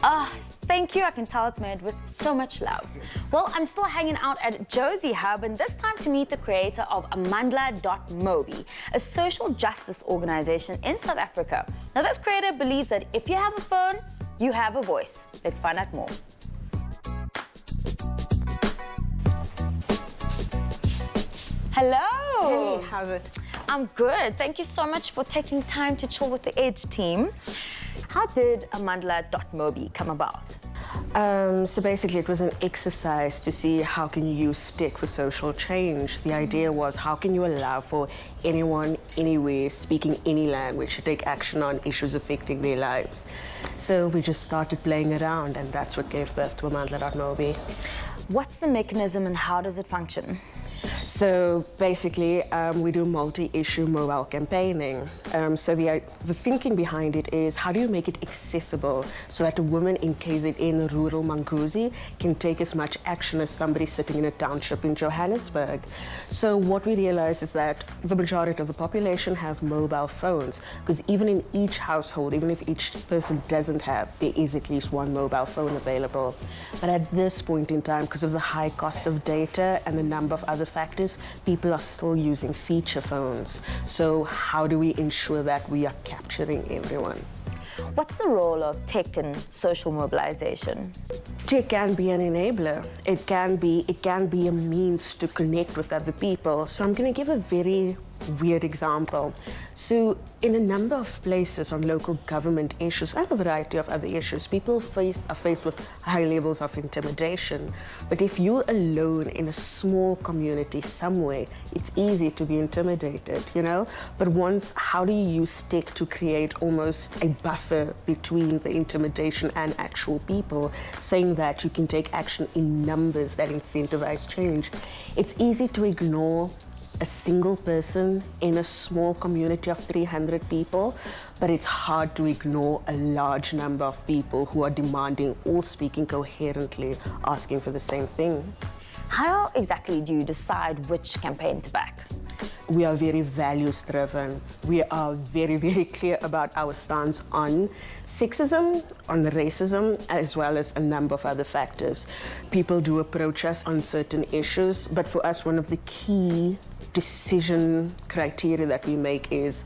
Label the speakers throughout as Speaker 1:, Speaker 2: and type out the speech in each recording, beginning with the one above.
Speaker 1: Ah, thank you. I can tell it's made with so much love. Well, I'm still hanging out at Josie Hub, and this time to meet the creator of Amandla.mobi, a social justice organization in South Africa. Now, this creator believes that if you have a phone, you have a voice. Let's find out more. Hello.
Speaker 2: Hey, how's it?
Speaker 1: I'm good. Thank you so much for taking time to chill with the Edge team. How did Amandla.mobi come about?
Speaker 2: So basically it was an exercise to see how can you use tech for social change. The idea was how can you allow for anyone, anywhere, speaking any language to take action on issues affecting their lives. So we just started playing around, and that's what gave birth to Amandla.mobi.
Speaker 1: What's the mechanism and how does it function?
Speaker 2: So basically, we do multi-issue mobile campaigning. So the thinking behind it is how do you make it accessible so that a woman in KZN rural Manguzi can take as much action as somebody sitting in a township in Johannesburg. So what we realize is that the majority of the population have mobile phones, because even in each household, even if each person doesn't have, there is at least one mobile phone available. But at this point in time, because of the high cost of data and the number of other factors, people are still using feature phones. So how do we ensure that we are capturing everyone?
Speaker 1: What's the role of tech in social mobilization?
Speaker 2: Tech can be an enabler. It can be a means to connect with other people. So I'm going to give a very weird example. So in a number of places on local government issues and a variety of other issues, people are faced with high levels of intimidation. But if you're alone in a small community somewhere, it's easy to be intimidated, you know? But how do you use tech to create almost a buffer between the intimidation and actual people, saying that you can take action in numbers that incentivize change? It's easy to ignore a single person in a small community of 300 people, but it's hard to ignore a large number of people who are demanding, all speaking coherently, asking for the same thing.
Speaker 1: How exactly do you decide which campaign to back?
Speaker 2: We are very values-driven. We are very, very clear about our stance on sexism, on racism, as well as a number of other factors. People do approach us on certain issues, but for us, one of the key decision criteria that we make is,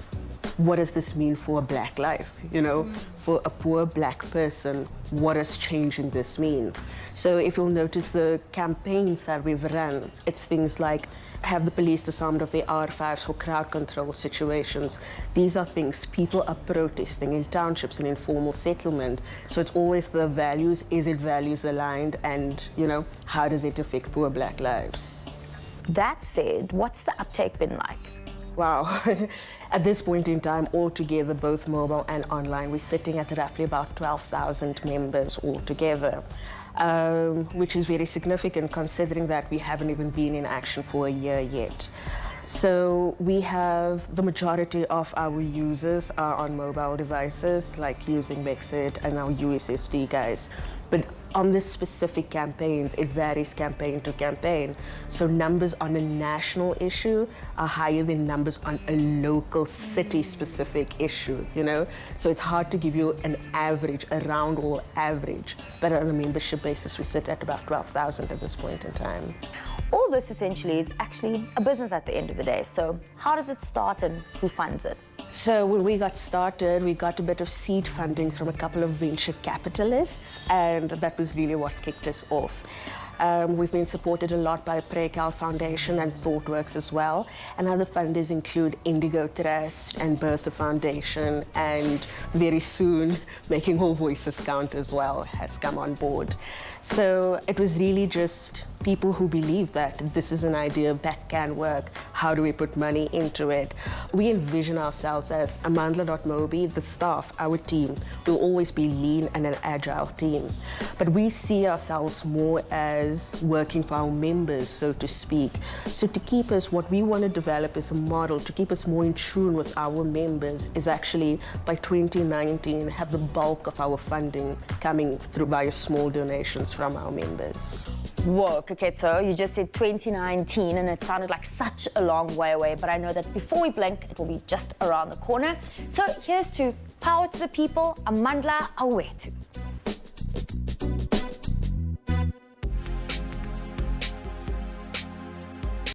Speaker 2: what does this mean for a Black life? You know, for a poor Black person, what does changing this mean? So if you'll notice the campaigns that we've run, it's things like have the police disarmed of their R5s for crowd control situations. These are things people are protesting in townships and informal settlement. So it's always the values, is it values aligned, and you know, how does it affect poor Black lives?
Speaker 1: That said, what's the uptake been like?
Speaker 2: Wow. At this point in time, altogether, both mobile and online, we're sitting at roughly about 12,000 members altogether, which is very significant considering that we haven't even been in action for a year yet. So we have the majority of our users are on mobile devices, like using Mexit and our USSD guys. But on this specific campaigns, it varies campaign to campaign. So numbers on a national issue are higher than numbers on a local city-specific issue, you know? So it's hard to give you an average, a round or average. But on a membership basis, we sit at about 12,000 at this point in time.
Speaker 1: All this essentially is actually a business at the end of the day. So how does it start and who funds it?
Speaker 2: So when we got started, we got a bit of seed funding from a couple of venture capitalists, and that was really what kicked us off. We've been supported a lot by Precal Foundation and ThoughtWorks as well. And other funders include Indigo Trust and Bertha Foundation, and very soon, Making All Voices Count as well has come on board. So it was really just people who believe that this is an idea that can work. How do we put money into it? We envision ourselves as Amandla.mobi, the staff, our team, will always be lean and an agile team. But we see ourselves more as working for our members, so to speak. So to keep us, what we want to develop is a model to keep us more in tune with our members is actually by 2019 have the bulk of our funding coming through via small donations from our members.
Speaker 1: Whoa, okay, so you just said 2019 and it sounded like such a long way away, but I know that before we blink, it will be just around the corner. So here's to Power to the people, Amandla awetu.